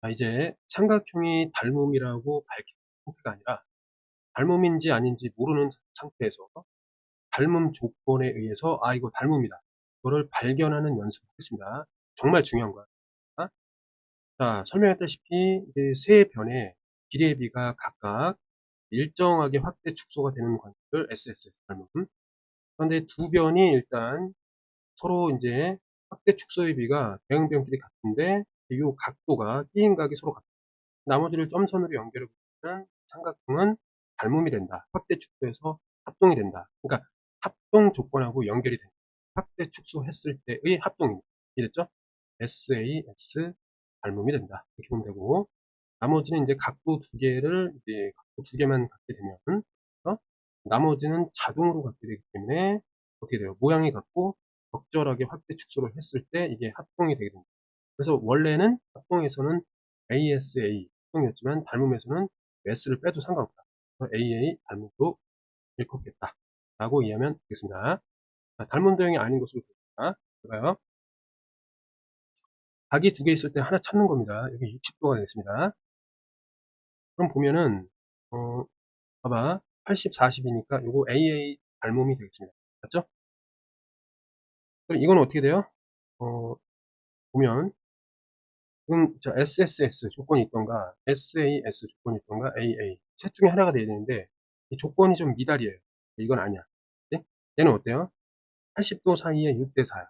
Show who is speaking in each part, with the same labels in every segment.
Speaker 1: 자, 이제 삼각형이 닮음이라고 밝힌 상태가 아니라 닮음인지 아닌지 모르는 상태에서 닮음 조건에 의해서 이거 닮음이다, 이거를 발견하는 연습을 하겠습니다. 정말 중요한 거야. 자, 설명했다시피 이제 세 변의 비례 비가 각각 일정하게 확대 축소가 되는 관계를 SSS 닮음. 그런데 두 변이 일단 서로 이제 확대 축소의 비가 대응변끼리 같은데 이 각도가 끼인 각이 서로 같다. 나머지를 점선으로 연결해 보면 삼각형은 닮음이 된다. 확대 축소해서 합동이 된다. 그러니까 합동 조건하고 연결이 된다. 확대 축소했을 때의 합동입니다. 이랬죠? SAS 닮음이 된다. 이렇게 보면 되고, 나머지는 이제 각도 두 개를 이제 각도 두 개만 갖게 되면, 나머지는 자동으로 갖게 되기 때문에 어떻게 돼요? 모양이 같고 적절하게 확대 축소를 했을 때 이게 합동이 되게 됩니다. 그래서 원래는 합동에서는 ASA 합동이었지만 닮음에서는 S를 빼도 상관없다. 그래서 AA 닮음도 일컫겠다 라고 이해하면 되겠습니다. 자, 닮음 도형이 아닌 것으로 보입니다. 볼까요? 각이 두 개 있을 때 하나 찾는 겁니다. 여기 60도가 되겠습니다. 그럼 보면은 봐봐, 80, 40이니까 요거 AA 닮음이 되겠습니다. 맞죠? 그럼 이건 어떻게 돼요? 보면 자, SSS 조건이 있던가 SAS 조건이 있던가 AA 셋 중에 하나가 돼야 되는데 이 조건이 좀 미달이에요. 이건 아니야. 네? 얘는 어때요? 80도 사이에 6대 4야.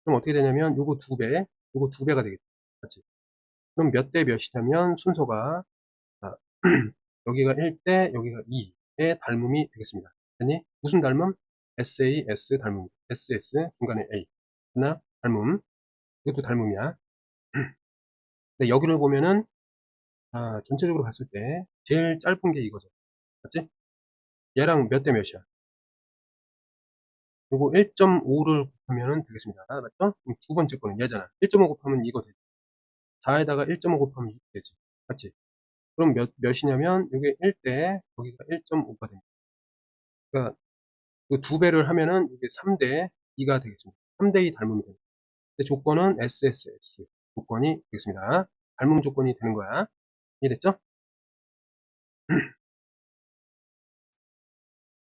Speaker 1: 그럼 어떻게 되냐면 요거 2배, 요거 2배가 되겠죠. 맞지? 그럼 몇 대 몇이냐면 순서가 여기가 1대 여기가 2의 닮음이 되겠습니다. 아니 무슨 닮음? SAS 닮음. SS 중간에 A 하나 닮음. 이것도 닮음이야. 근데 여기를 보면은 전체적으로 봤을 때 제일 짧은 게 이거죠. 맞지? 얘랑 몇 대 몇이야? 요거 1.5를 곱하면 되겠습니다. 맞죠? 그럼 두 번째 거는 얘잖아. 1.5 곱하면 이거 되지. 4에다가 1.5 곱하면 6 되지. 맞지? 그럼 몇이냐면 이게 1대 여기가 1.5가 됩니다. 그러니까 그 두 배를 하면은 이게 3대 2가 되겠습니다. 3대 2 닮음이 됩니다. 근데 조건은 SSS 조건이 되겠습니다. 닮음 조건이 되는 거야. 이해됐죠?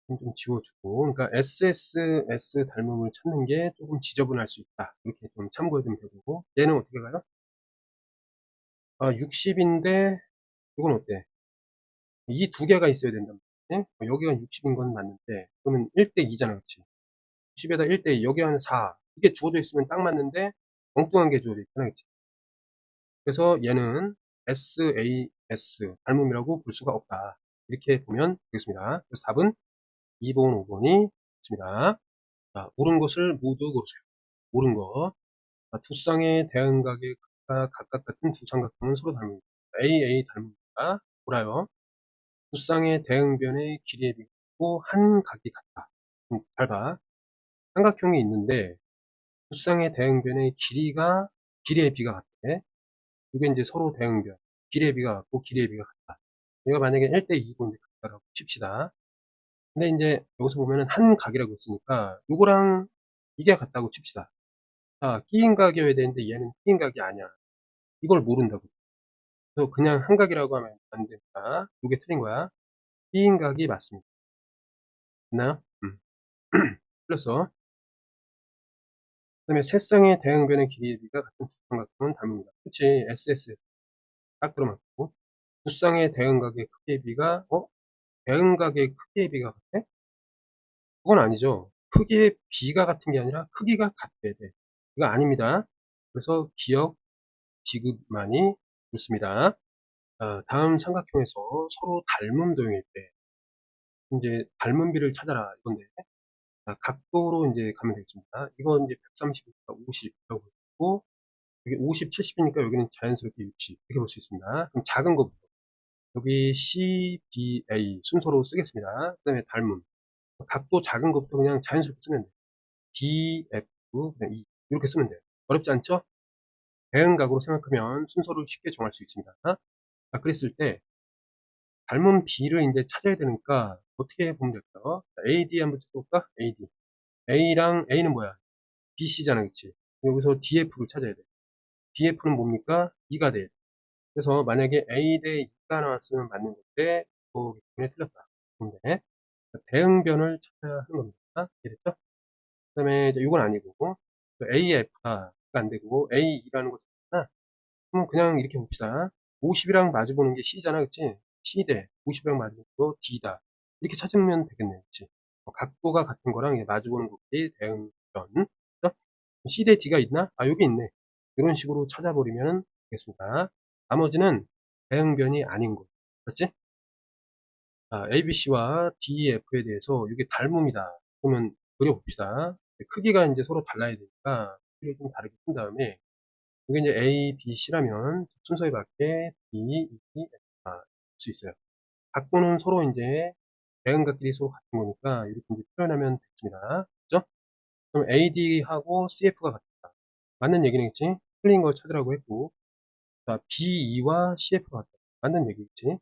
Speaker 1: 좀 지워주고, 그러니까 SSS 닮음을 찾는 게 조금 지저분할 수 있다. 이렇게 좀 참고해두면 되고, 얘는 어떻게 가요? 60인데 이건 어때? 이 두 개가 있어야 된단 말이지. 여기가 60인 건 맞는데 그러면 1대 2잖아, 그치? 60에다 1대 2, 여기 한 4. 이게 주어져 있으면 딱 맞는데 엉뚱한 게 주어져 있잖아, 그치? 그래서 얘는 SAS 닮음이라고 볼 수가 없다. 이렇게 보면 되겠습니다. 그래서 답은 2번, 5번이 있습니다. 자, 옳은 것을 모두 고르세요. 옳은 거. 두 쌍의 대응각의 각각 같은 두 삼각형은 서로 닮습니다. AA 닮습니다. 보라요. 두 쌍의 대응변의 길이에 비고 한 각이 같다. 잘 봐. 삼각형이 있는데 두 쌍의 대응변의 길이의 비가 같대. 이게 이제 서로 대응변. 길이의 비가 같고 길이의 비가 같다. 얘가 만약에 1대 2고 이제 같다라고 칩시다. 근데 이제 여기서 보면은 한 각이라고 했으니까 요거랑 이게 같다고 칩시다. 끼인 각이어야 되는데 얘는 끼인 각이 아니야. 이걸 모른다고. 그래서 그냥 한 각이라고 하면 안 된다. 이게 틀린 거야. 끼인 각이 맞습니다. 됐나요? 틀렸어. 그 다음에 세 쌍의 대응변의 길이가 같은 두 삼각형은 닮습니다. 그치? SSS. 딱 들어맞고. 두 쌍의 대응각의 크기의 비가, 대응각의 크기의 비가 같아? 그건 아니죠. 크기의 비가 같은 게 아니라 크기가 같아야 돼. 이거 아닙니다. 그래서 기억, 지급만이 좋습니다. 다음 삼각형에서 서로 닮은 도형일 때, 이제 닮은 비를 찾아라 이건데, 각도로 이제 가면 되겠습니다. 이건 이제 130이니까 50이라고 볼 수 있고, 여기 50, 70이니까 여기는 자연스럽게 60 이렇게 볼 수 있습니다. 그럼 작은 거부터 여기 C, B, A 순서로 쓰겠습니다. 그 다음에 닮음 각도 작은 것부터 그냥 자연스럽게 쓰면 돼요. D, F, 그냥 E 이렇게 쓰면 돼요. 어렵지 않죠? 대응각으로 생각하면 순서를 쉽게 정할 수 있습니다. 그랬을 때 닮은 B를 이제 찾아야 되니까 어떻게 보면 될까요? AD 한번 찾아볼까? AD. A랑 A는 뭐야? BC잖아, 그치? 여기서 DF를 찾아야 돼. DF는 뭡니까? 2가 돼. 그래서 만약에 A 대 2가 나왔으면 맞는 건데 또 기분에 틀렸다. 근데 대응변을 찾아야 하는 겁니다. 이해됐죠? 그다음에 이제 요건 아니고 AF가 안 되고 A2라는 거잖아. 그럼 그냥 이렇게 봅시다. 50이랑 마주보는 게 C잖아, 그치? C 대 50이랑 마주보는 거 D다. 이렇게 찾으면 되겠네, 그치? 각도가 같은 거랑 이제 마주보는 것들이 대응변. 그죠? C 대 D가 있나? 아, 여기 있네. 이런 식으로 찾아버리면 되겠습니다. 나머지는 대응변이 아닌 거. 맞지? 아, ABC와 DEF에 대해서 이게 닮음이다. 그러면 그려봅시다. 크기가 이제 서로 달라야 되니까 크기를 좀 다르게 푼 다음에 이게 이제 A, B, C라면 순서에 맞게 D, E, F가 볼 수 있어요. 각도는 서로 이제 대응각끼리 서로 같은 거니까 이렇게 이제 표현하면 되겠습니다. 그죠? 그럼 AD하고 CF가 같다. 맞는 얘기겠지? 틀린 걸 찾으라고 했고, 자, BE와 CF가 같다. 맞는 얘기겠지?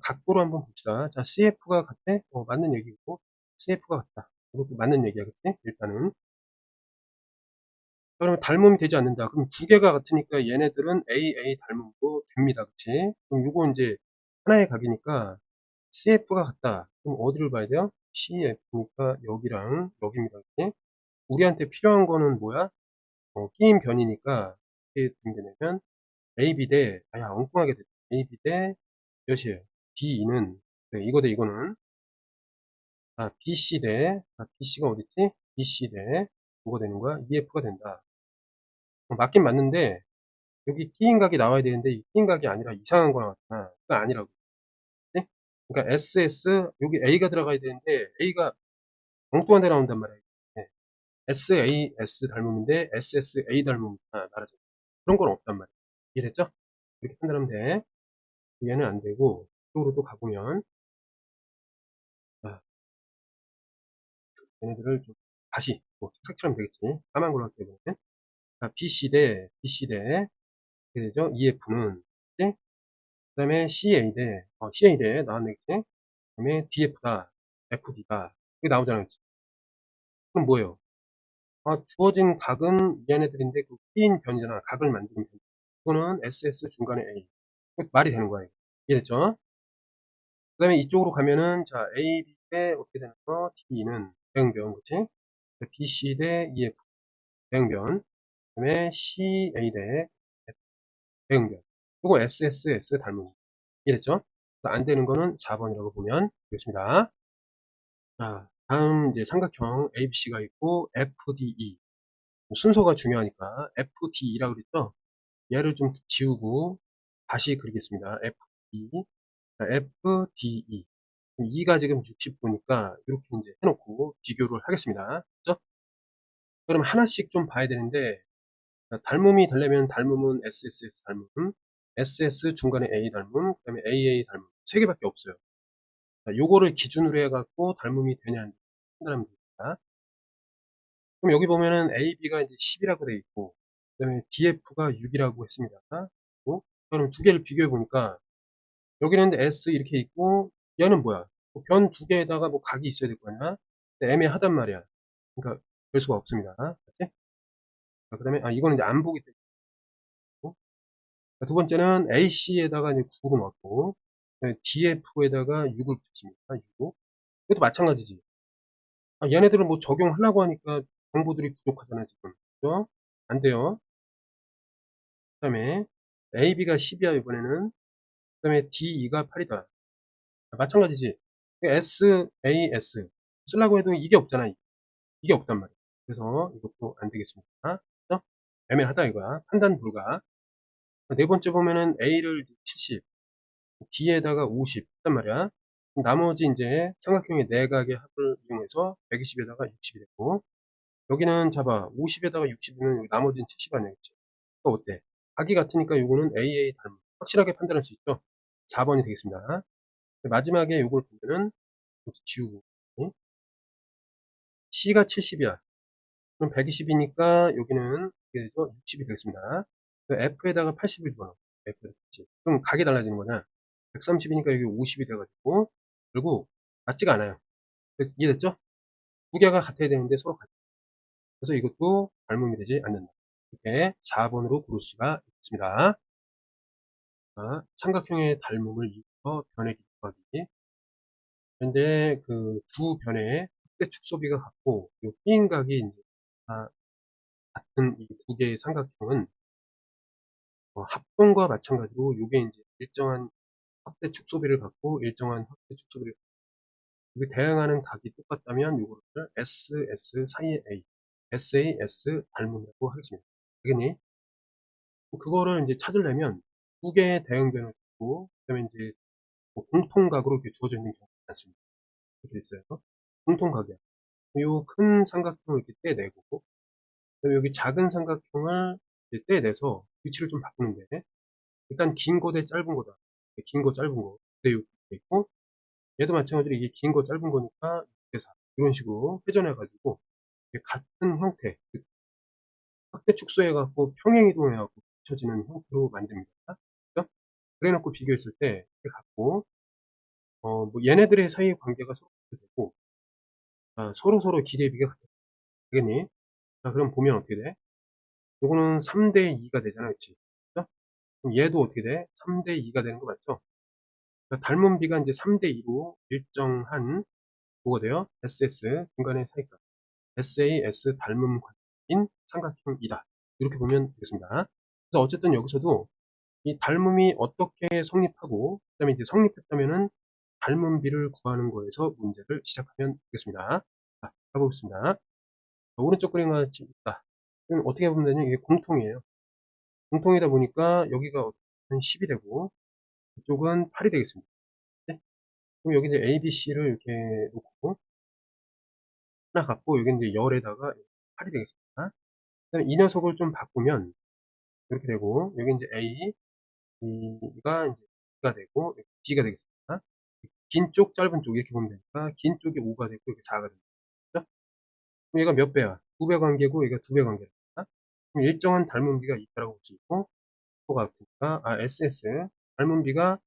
Speaker 1: 각도로 한번 봅시다. 자, CF가 같대? 맞는 얘기고, CF가 같다. 이것도 맞는 얘기야, 그치? 일단은. 그러면 닮음이 되지 않는다. 그럼 두 개가 같으니까 얘네들은 AA 닮음도 됩니다. 그치? 그럼 요거 이제 하나의 각이니까 CF가 같다. 그럼 어디를 봐야 돼요? CF니까 여기랑 여기입니다. 그치? 우리한테 필요한 거는 뭐야? 끼인 변이니까 어떻게 되냐면 AB 대, 야, 엉뚱하게 됐다. AB 대 몇이에요? D2는, 네, 이거 대 이거는, BC 대, BC가 어딨지? BC 대, 뭐가 되는 거야? EF가 된다. 맞긴 맞는데, 여기 끼인각이 나와야 되는데, 이 끼인각이 아니라 이상한 거 나왔잖아. 그거 아니라고. 네? 그러니까 SS, 여기 A가 들어가야 되는데, A가 엉뚱한 데 나온단 말이야. 네. SAS 닮음인데, SSA 닮음이잖아. 말하자면. 그런 건 없단 말이야. 이해됐죠? 이렇게 판단하면 돼. 얘는 안 되고, 이쪽으로 또 가보면, 아, 얘네들을 좀 다시, 뭐, 색처럼 되겠지. 까만 걸로 할게, 보면. BC 대, 이렇게 되죠? EF는, 그 다음에 CA 대, 나왔네, 그치? 그 다음에 DF다, FD다. 이게 나오잖아, 그치? 그럼 뭐예요? 주어진 각은 얘네들인데, 그 끼인 변이잖아. 각을 만드는 변. 이거는 SS 중간에 A. 말이 되는 거야, 이거. 이해됐죠? 그 다음에 이쪽으로 가면은, 자, A, B 대, 어떻게 되는 거? D는 대응변, 그치? BC 대 EF, 대응변. 그 다음에 CA 대 대응변. 이거 SSS 닮은. 이랬죠? 안 되는 거는 4번이라고 보면 되겠습니다. 자, 다음 이제 삼각형 ABC가 있고 FDE. 순서가 중요하니까 FDE라고 그랬죠? 얘를 좀 지우고 다시 그리겠습니다. FDE. 자, FDE. 2가 지금 60도니까 이렇게 이제 해놓고 비교를 하겠습니다. 그죠? 그럼 하나씩 좀 봐야 되는데, 자, 닮음이 되려면 닮음은 SSS 닮음, SS 중간에 A 닮음, 그 다음에 AA 닮음. 3개밖에 없어요. 자, 요거를 기준으로 해갖고 닮음이 되냐, 안 되냐 판단하면 됩니다. 그럼 여기 보면은 AB가 이제 10이라고 되어 있고, 그 다음에 DF가 6이라고 했습니다. 그럼 두 개를 비교해 보니까, 여기는 S 이렇게 있고, 얘는 뭐야? 변 두 개에다가 뭐 각이 있어야 될 거 아니야? 근데 애매하단 말이야. 그러니까 별 수가 없습니다. 그치? 자, 그 다음에, 이거는 이제 안 보기 때문에. 두 번째는 AC에다가 이제 9를 넣었고, DF에다가 6을 붙였습니다. 6. 이것도 마찬가지지. 얘네들은 뭐 적용하려고 하니까 정보들이 부족하잖아, 지금. 그죠? 안 돼요. 그 다음에 AB가 10이야, 이번에는. 그 다음에 DE가 8이다. 마찬가지지. SAS 쓰려고 해도 이게 없잖아. 이게 없단 말이야. 그래서 이것도 안 되겠습니다. 그죠? 애매하다, 이거야. 판단 불가. 네 번째 보면은 A를 70, D에다가 50 했단 말이야. 나머지 이제 삼각형의 내각의 합을 이용해서 120에다가 60이 됐고, 여기는 잡아 50에다가 60이면 나머지는 70 아니겠지. 그거 어때? 각이 같으니까 요거는 AA 닮음. 확실하게 판단할 수 있죠. 4번이 되겠습니다. 마지막에 요걸 보면은 지우고, C가 70이야. 그럼 120이니까 여기는 이게 되죠? 60이 되겠습니다. F에다가 80을 집어넣어. F에다가 80. 그럼 각이 달라지는 거냐? 130이니까 여기 50이 돼가지고 결국 맞지가 않아요. 이해됐죠? 두 개가 같아야 되는데 서로 같아. 그래서 이것도 닮음이 되지 않는다. 이렇게 4번으로 고를 수가 있습니다. 삼각형의 닮음을 이유서 변의 길이 구하기. 근데 그 두 변의 확대 축소비가 같고 요 끼인각이 이제 다 같은 이 두 개의 삼각형은 합동과 마찬가지로 요게 인제 일정한 확대 축소비를 갖고 일정한 확대 축소비를 이게 대응하는 각이 똑같다면 요거를 SS 사이의 A, SAS 닮음이라고 하겠습니다. 되겠니? 그거를 인제 찾으려면 두 개의 대응변을 두고 그다음에 인제 뭐 공통각으로 이렇게 주어져 있는 경우가 많습니다. 이렇게 있어요. 공통각이야. 요 큰 삼각형을 이렇게 떼내고 그다음에 여기 작은 삼각형을 이제 떼내서 위치를 좀 바꾸는데 일단 긴 거 대 짧은 거다. 긴 거 짧은 거. 네, 이렇게 있고 얘도 마찬가지로 이게 긴 거 짧은 거니까 6대 4 이런 식으로 회전해 가지고 같은 형태 확대 축소해 갖고 평행 이동해 갖고 붙여지는 형태로 만듭니다. 그죠? 그래 놓고 비교했을 때 이렇게 갖고 뭐 얘네들의 사이의 관계가 서로 같게 되고 서로서로 기대비가 같게 되겠니? 자 그럼 보면 어떻게 돼? 요거는 3 대 2가 되잖아. 그치? 그죠? 그럼 얘도 어떻게 돼? 3 대 2가 되는 거 맞죠? 그러니까 닮은 비가 이제 3 대 2로 일정한 뭐가 돼요? SS 중간의 사이값 SAS 닮음 관계인 삼각형이다. 이렇게 보면 되겠습니다. 그래서 어쨌든 여기서도 이 닮음이 어떻게 성립하고 그다음에 이제 성립했다면은 닮음비를 구하는 거에서 문제를 시작하면 되겠습니다. 자, 가보겠습니다. 오른쪽 그림과 같이 있다. 그럼 어떻게 보면 되냐? 이게 공통이에요. 공통이다 보니까 여기가 10이 되고 이쪽은 8이 되겠습니다. 네? 그럼 여기 이제 A, B, C를 이렇게 놓고 하나 갖고 여기 이제 열에다가 8이 되겠습니다. 그다음에 이 녀석을 좀 바꾸면 이렇게 되고 여기 이제 A, B가 이제 B가 되고 D가 되겠습니다. 긴 쪽, 짧은 쪽 이렇게 보면 되니까 긴 쪽이 5가 되고 이렇게 4가 됩니다. 그죠? 그럼 얘가 몇 배야? 2배 관계고 얘가 2배 관계입니다. 그럼 일정한 닮은비가 있다라고 볼 수 있고 또 같으니까 SS 닮은비가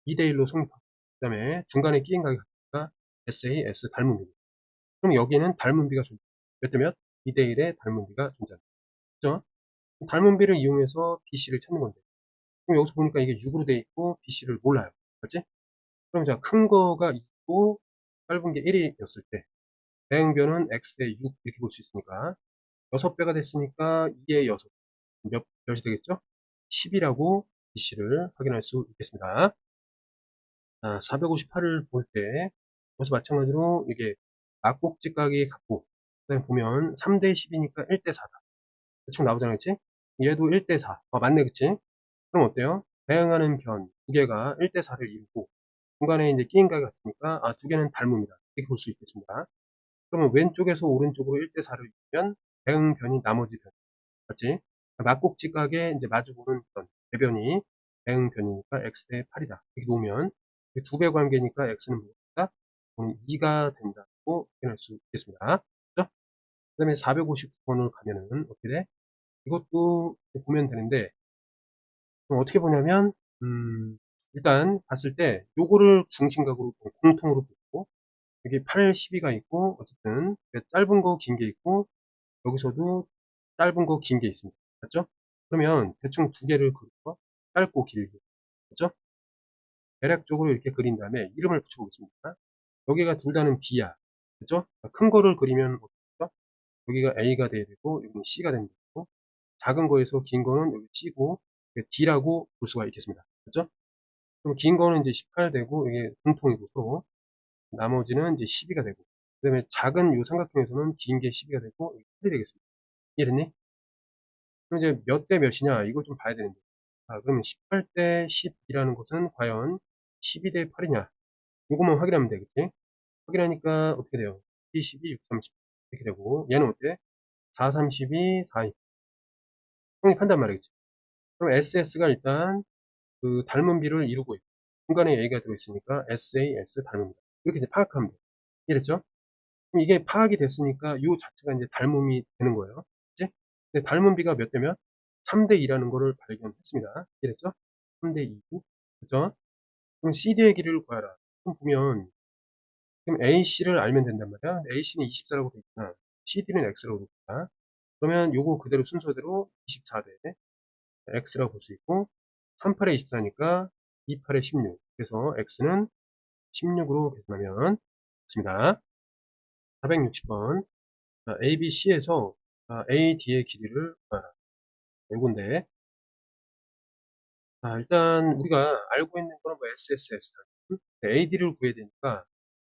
Speaker 1: 2대 1로 성립하고 그다음에 중간에 끼인 각이 같으니까 SAS 닮은비. 그럼 여기는 닮은비가 존재. 몇 대 몇? 2대 1의 닮은비가 존재합니다. 그죠? 닮은비를 이용해서 BC를 찾는 건데 그럼 여기서 보니까 이게 6으로 돼 있고 BC를 몰라요. 맞지? 그럼 자, 큰 거가 있고 짧은 게 1이었을 때 대응변은 x 대 6 이렇게 볼 수 있으니까 6배가 됐으니까 2의 6 몇이 되겠죠? 10이라고 BC를 확인할 수 있겠습니다. 458을 볼 때 여기서 마찬가지로 이게 막곡직각이 같고 그다음에 보면 3대 10이니까 1대 4다. 대충 나오잖아, 그치? 얘도 1대 4. 맞네, 그치? 그럼 어때요? 대응하는 변 두 개가 1대 4를 이루고 중간에 이제 끼인 각이 같으니까 두 개는 닮음이다. 이렇게 볼 수 있겠습니다. 그러면 왼쪽에서 오른쪽으로 1대 4를 이루면 대응변이 나머지 변. 맞지? 막곡직각에 이제 마주보는 변, 대변이 대응변이니까 x 대 8이다. 이렇게 놓으면 두 배 관계니까 x는 뭐다? 2가 된다고 확인할 수 있겠습니다. 그죠? 그 다음에 459번을 가면은 어떻게 돼? 이것도 보면 되는데 어떻게 보냐면 일단 봤을 때 요거를 중심각으로 공통으로 보고 여기 8, 12가 있고 어쨌든 짧은 거 긴 게 있고 여기서도 짧은 거 긴 게 있습니다. 맞죠? 그러면 대충 두 개를 그리고 짧고 길게 맞죠? 대략적으로 이렇게 그린 다음에 이름을 붙여보겠습니다. 여기가 둘 다는 B야. 그죠? 큰 거를 그리면 어떻죠? 여기가 A가 돼야 되고 여기는 C가 되는 거고 작은 거에서 긴 거는 여기 C고 D라고 볼 수가 있겠습니다. 그죠? 그럼 긴 거는 이제 18 되고 이게 공통이고 서로 나머지는 이제 12가 되고 그 다음에 작은 요 삼각형에서는 긴 게 12가 되고 8이 되겠습니다. 이해됐니? 그럼 이제 몇 대 몇이냐 이걸 좀 봐야 되는데 그러면 18 대 10이라는 것은 과연 12 대 8이냐 요것만 확인하면 되겠지? 확인하니까 어떻게 돼요? 2, 12, 6, 30 이렇게 되고 얘는 어때? 4, 32, 4, 2 성립한단 말이겠지? 그럼 SS가 일단 그 닮은비를 이루고 있고 중간에 A가 들어있으니까 SAS 닮은비 이렇게 이제 파악하면 돼요. 이해됐죠? 그럼 이게 파악이 됐으니까 요 자체가 이제 닮음이 되는 거예요. 그치? 근데 닮은비가 몇 대 몇? 3대 2라는 거를 발견했습니다. 이해됐죠? 3대 2. 그죠? 그럼 CD의 길이를 구하라. 그럼 보면, 지금 AC를 알면 된단 말이야. AC는 24라고 되어 있구나. CD는 X라고 되어 있다. 그러면 요거 그대로 순서대로 24대 X라고 볼 수 있고, 38에 24니까 28에 16. 그래서 x는 16으로 계산하면 됐습니다. 460번. ABC에서 AD의 길이를 구하라. 요건데, 일단 우리가 알고 있는 거는 뭐 SSS. AD를 구해야 되니까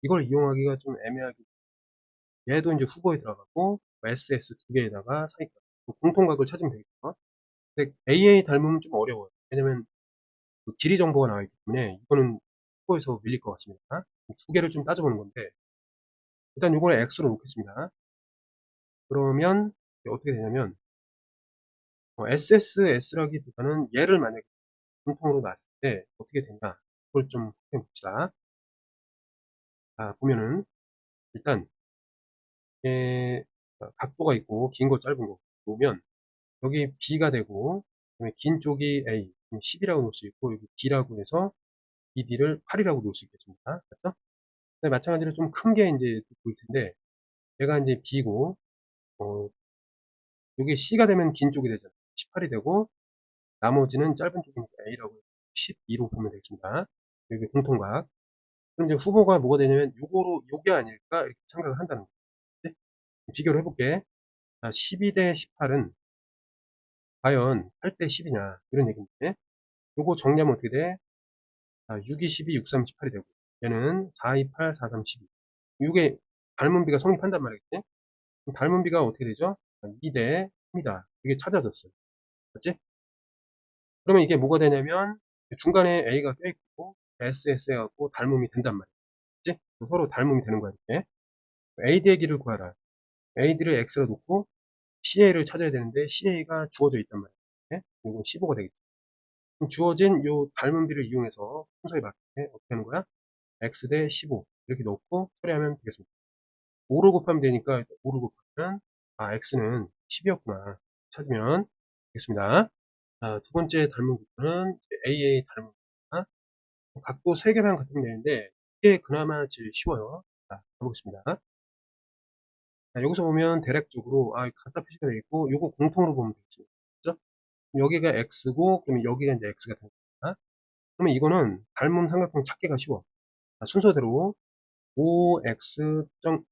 Speaker 1: 이걸 이용하기가 좀 애매하기. 얘도 이제 후보에 들어가고 SS 두 개에다가 사이값 공통각을 찾으면 되겠죠. 근데 AA 닮으면 좀 어려워요. 왜냐면 그 길이 정보가 나와 있기 때문에 이거는 후보에서 밀릴 것 같습니다. 두 개를 좀 따져보는 건데, 일단 이걸 X로 놓겠습니다. 그러면 어떻게 되냐면 SS라기보다는 얘를 만약에 공통으로 놨을 때 어떻게 되냐, 그걸 좀 확인해 봅시다. 보면은 일단 이게 각도가 있고 긴 거 짧은 거 보면 여기 B가 되고, 그다음에 긴 쪽이 A 10이라고 놓을 수 있고, 여기 D라고 해서 BD를 8이라고 놓을 수 있겠습니다. 맞죠? 네, 마찬가지로 좀 큰 게 이제 보일 텐데, 얘가 이제 B고, 요게 C가 되면 긴 쪽이 되잖아요. 18이 되고, 나머지는 짧은 쪽이니까 A라고 12로 보면 되겠습니다. 여기 공통각. 그럼 이제 후보가 뭐가 되냐면 요게 아닐까 이렇게 생각을 한다는 거죠. 네? 비교를 해볼게. 12 대 18은 과연 8 대 10이냐 이런 얘기인데, 요거 정리하면 어떻게 돼? 6, 2, 12, 6, 3, 18이 되고, 얘는 4, 2, 8, 4, 3, 12. 요게 닮은비가 성립한단 말이겠지? 그럼 닮은비가 어떻게 되죠? 2 대 3이다. 이게 찾아졌어요. 맞지? 그러면 이게 뭐가 되냐면 중간에 A가 껴있고 SS 해갖고 닮음이 된단 말이야. 그치? 서로 닮음이 되는 거야, 이렇게. AD의 길을 구하라. AD를 X로 놓고 CA를 찾아야 되는데 CA가 주어져 있단 말이야. 네? 이건 15가 되겠죠. 그럼 주어진 요 닮은비를 이용해서 순서에 맞게 어떻게 하는 거야? X 대 15 이렇게 넣고 처리하면 되겠습니다. 5를 곱하면 되니까 5를 곱하면 X는 10이었구나 찾으면 되겠습니다. 두 번째 닮은 부분은 AA 닮은 부분. 각도 3개만 같으면 되는데 이게 그나마 제일 쉬워요. 가보겠습니다. 여기서 보면 대략적으로 갖다 표시가 되어 있고, 요거 공통으로 보면 되겠습니다. 그죠? 여기가 X고, 그러면 여기가 이제 X가 됩니다. 그러면 이거는 닮은 삼각형 찾기가 쉬워. 순서대로 OX 점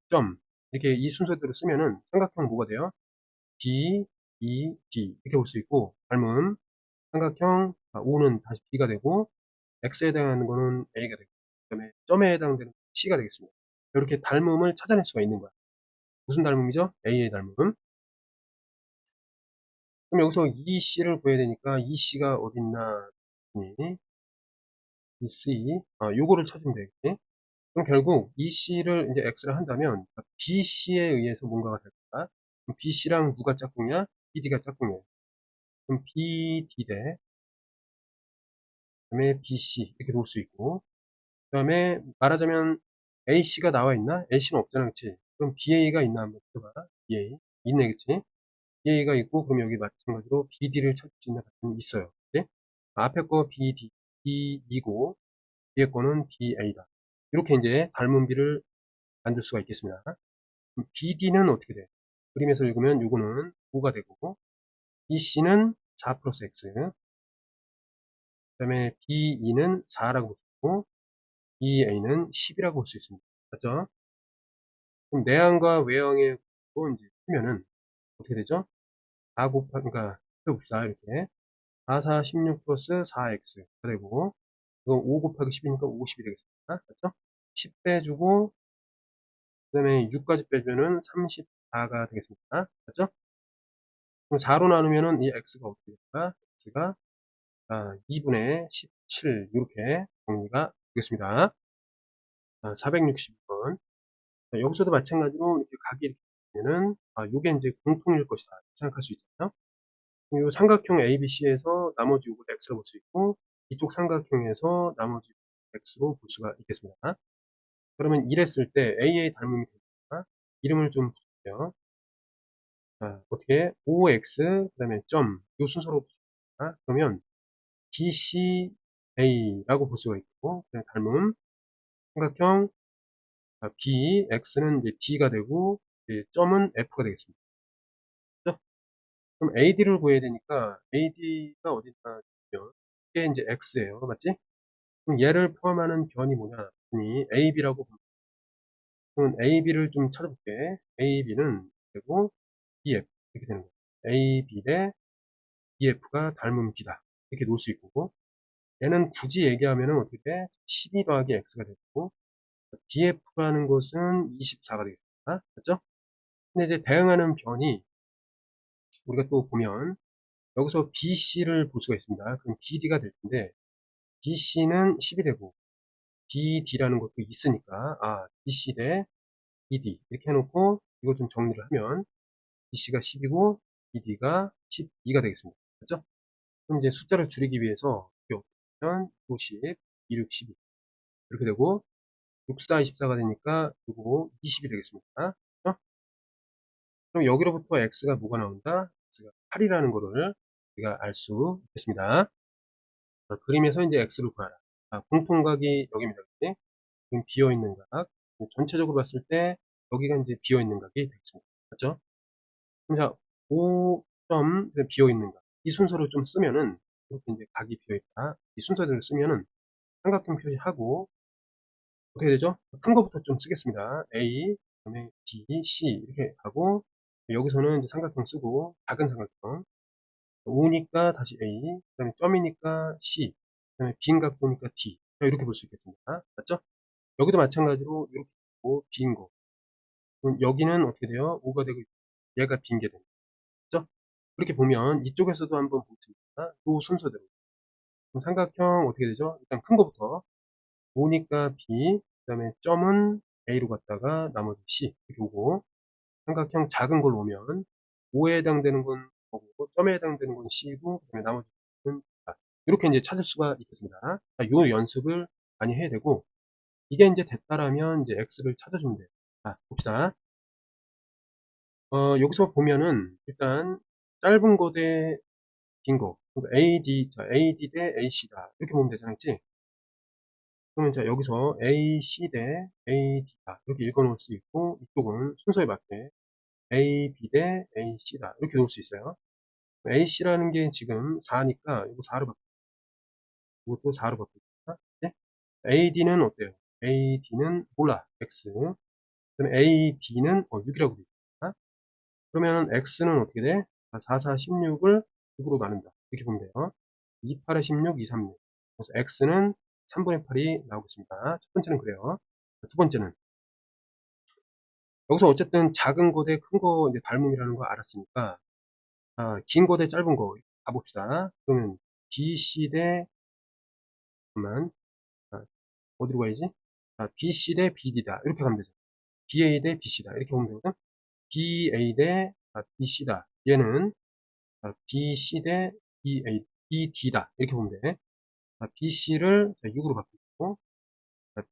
Speaker 1: 이렇게 이 순서대로 쓰면은 삼각형 뭐가 돼요? B, E, D 이렇게 볼 수 있고, 닮은 삼각형 O는 다시 B가 되고, X에 해당하는 거는 A가 되고, 그 다음에 점에 해당되는 C가 되겠습니다. 이렇게 닮음을 찾아낼 수가 있는 거야. 무슨 닮음이죠? A의 닮음. 그럼 여기서 EC를 구해야 되니까 EC가 어딨나 했더니 EC 요거를 찾으면 되겠지. 그럼 결국 EC를 이제 X를 한다면 BC에 의해서 뭔가가 될 거야. 그럼 BC랑 누가 짝꿍이야? BD가 짝꿍이야. 그럼 BD 대 그다음에 BC 이렇게 놓을 수 있고, 그 다음에 말하자면 AC가 나와 있나? AC는 없잖아, 그치? 그럼 BA가 있나 한번 봐봐. BA 있네, 그치? BA가 있고, 그럼 여기 마찬가지로 BD를 찾을 수 있는 가점이 있어요. 그치? 앞에 거 BD, B2고 뒤에 거는 BA다. 이렇게 이제 닮은 비를 만들 수가 있겠습니다. 그럼 BD는 어떻게 돼? 그림에서 읽으면 요거는 5가 되고, BC는 4 플러스 X, 그 다음에 BE는 4라고 볼 수 있고, BA는 10이라고 볼 수 있습니다. 맞죠? 그럼 내항과 외항의 또 이제 쓰면은 어떻게 되죠? 4 그러니까 해봅시다. 이렇게 4, 4, 16 플러스 4X가 되고, 이거 5 곱하기 10이니까 50이 되겠습니다. 맞죠? 10 빼주고, 그 다음에 6까지 빼주면은 34가 되겠습니다. 맞죠? 그럼 4로 나누면은 이 X가 어떻게 될까? X가 2분의 17 이렇게 정리가 되겠습니다. 460번. 여기서도 마찬가지로 이렇게 각이 이렇게 되면은 요게 이제 공통일 것이다 생각할 수 있잖아요. 이 삼각형 ABC에서 나머지 요걸 X로 볼 수 있고, 이쪽 삼각형에서 나머지 X로 볼 수가 있겠습니다. 그러면 이랬을 때 AA 닮음이 되니까 이름을 좀 붙여볼게요. 어떻게 OX 그 다음에 점 요 순서로 붙입니다. 그러면 BCA라고 볼 수가 있고, 그다음에 닮음 삼각형 B, X는 이제 D가 되고, 이제 점은 F가 되겠습니다. 그죠? 그럼 AD를 구해야 되니까 AD가 어디다 이게 인제 x예요. 맞지? 그럼 얘를 포함하는 변이 뭐냐 했더니 AB라고 봅니다. 그러면 AB를 좀 찾아볼게. AB는 그리고 BF 이렇게 되는 거예요. AB 대 BF가 닮은 B다. 이렇게 놓을 수 있고 얘는 굳이 얘기하면은 어떻게 돼? 12 더하기 X가 되고 BF라는 것은 24가 되겠습니다. 맞죠? 근데 이제 대응하는 변이 우리가 또 보면 여기서 BC를 볼 수가 있습니다. 그럼 BD가 될 텐데 BC는 10이 되고 BD라는 것도 있으니까 BC 대 BD 이렇게 해놓고 이거 좀 정리를 하면 BC가 10이고 BD가 12가 되겠습니다. 맞죠? 그럼 이제 숫자를 줄이기 위해서 이렇게 하면 90, 26, 12 이렇게 되고 6, 4, 24가 되니까 요거 20이 되겠습니다. 어? 그럼 여기로부터 x가 뭐가 나온다? x가 8이라는 거를 우리가 알 수 있겠습니다. 그림에서 이제 x를 구하라. 공통각이 여기입니다. 그치? 지금 비어있는 각. 전체적으로 봤을 때 여기가 이제 비어있는 각이 되겠습니다. 맞죠? 그럼 자, 5점 비어있는 각. 이 순서를 좀 쓰면은 이렇게 이제 각이 비어있다. 이 순서대로 쓰면은 삼각형 표시하고 어떻게 되죠? 큰 거부터 좀 쓰겠습니다. A, 그다음에 B, C 이렇게 가고 여기서는 이제 삼각형 쓰고 작은 삼각형 5니까 다시 A, 그다음에 점이니까 C, 그다음에 빈 각도니까 D 이렇게 볼 수 있겠습니다. 맞죠? 여기도 마찬가지로 이렇게 보고 빈 거. 그럼 여기는 어떻게 돼요? 5가 되고 얘가 빈 게 됩니다. 그죠? 그렇게 보면 이쪽에서도 한번 보겠습니다. 이 순서대로. 그럼 삼각형 어떻게 되죠? 일단 큰 거부터 5니까 B, 그 다음에 점은 A로 갔다가 나머지 C 이렇게 오고 삼각형 작은 걸 오면 5에 해당되는 건 거고 점에 해당되는 건 C고 그 다음에 나머지는 이렇게 이제 찾을 수가 있겠습니다. 요 연습을 많이 해야 되고 이게 이제 됐다라면 이제 X를 찾아주면 돼요. 봅시다. 여기서 보면은 일단 짧은 거 대 긴 거. 그러니까 AD 대 AC다. 이렇게 보면 되잖아. 그치? 그러면 자, 여기서 AC 대 AD다. 이렇게 읽어 놓을 수 있고, 이쪽은 순서에 맞게 AB 대 AC다. 이렇게 놓을 수 있어요. AC라는 게 지금 4니까, 이거 4로 바꿔. 이것도 4로 바꿔. 네? AD는 어때요? AD는 몰라. X. 그럼 AB는 6이라고 되어 있습니다. 그러면 X는 어떻게 돼? 4, 4, 16을 6으로 나눈다. 이렇게 보면 돼요. 2, 8에 16, 2, 3, 6. 그래서 X는 3분의 8이 나오겠습니다. 첫 번째는 그래요. 두 번째는 여기서 어쨌든 작은 거 대 큰 거 이제 닮음이라는 거 알았으니까 긴 거 대 짧은 거 가봅시다. 그러면 BC 대 잠깐만 어디로 가야지? BC 대 BD다 이렇게 가면 되죠. BA 대 BC다 이렇게 보면 되거든. BA 대 BC다. 얘는 BC 대 BD다 이렇게 보면 돼. BC를 6으로 바꾸고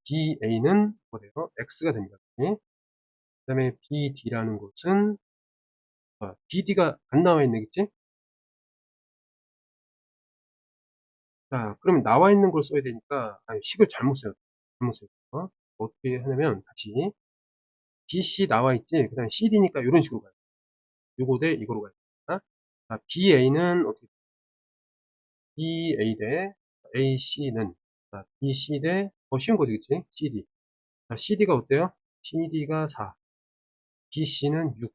Speaker 1: BA는 뭐래요? X가 됩니다. 그 다음에 BD라는 것은 BD가 안 나와 있네, 그치? 자, 그러면 나와 있는 걸 써야 되니까, 식을 잘못 써요. 잘못 써요. 어떻게 하냐면, 다시, BC 나와 있지? 그 다음에 CD니까 이런 식으로 가요. 요거 대 이거로 가요. BA는 어떻게, BA 대 AC는, BC 대, 쉬운 거지, 그치? CD. CD가 어때요? CD가 4, BC는 6,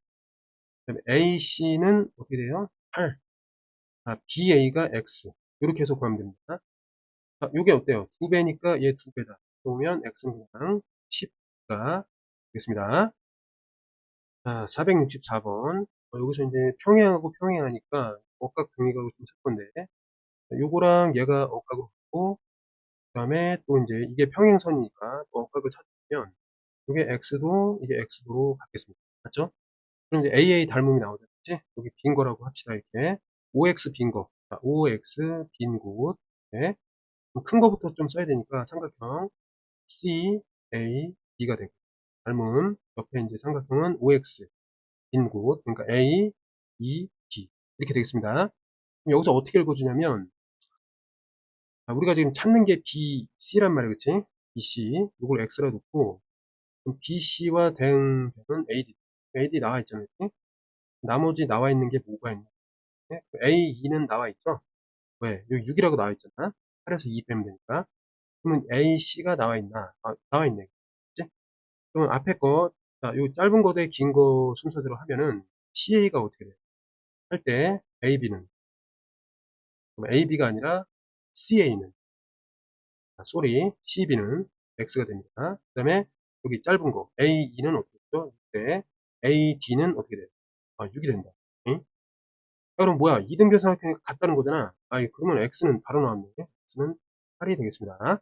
Speaker 1: 그 다음에 AC는 어떻게 돼요? 8, BA가 X. 이렇게 해서 구하면 됩니다. 요게 어때요? 2배니까 얘 2배다. 그러면 X는 그냥 10가 되겠습니다. 464번. 여기서 이제 평행하고 평행하니까 억각 동의각을 좀 쓸 건데, 요거랑 얘가 억각으로 붙고, 그 다음에 또 이제 이게 평행선이니까 또 억각을 찾으면, 요게 X도 이게 X도로 바뀌겠습니다. 맞죠? 그럼 이제 AA 닮음이 나오죠. 그치? 여기 빈 거라고 합시다. 이렇게. OX 빈 거. OX 빈 곳. 네. 큰 거부터 좀 써야 되니까 삼각형 C, A, B가 되고 닮은 옆에 이제 삼각형은 OX 빈 곳 그러니까 A, E, D 이렇게 되겠습니다. 그럼 여기서 어떻게 읽어주냐면 우리가 지금 찾는 게 B, C란 말이야, 그치? B, C 이걸 X라 놓고 그럼 B, C와 대응되는 AD, AD 나와 있잖아요, 그치? 나머지 나와 있는 게 뭐가 있냐? A, E는 나와 있죠? 왜? 여기 6이라고 나와 있잖아. 8에서 2 빼면 되니까. 그러면 AC가 나와 있나? 나와 있네. 그치? 그러면 앞에 거, 자, 요 짧은 거 대 긴 거 순서대로 하면은 CA가 어떻게 돼요? 할 때 AB는, 그럼 AB가 아니라 CA는, CB는 X가 됩니다. 그 다음에 여기 짧은 거 AE는 어떻게 되죠? 이때 AD는 어떻게 돼요? 6이 된다. 응? 그럼 뭐야? 이등변 삼각형이 같다는 거잖아. 그러면 X는 바로 나왔네. X는 8이 되겠습니다.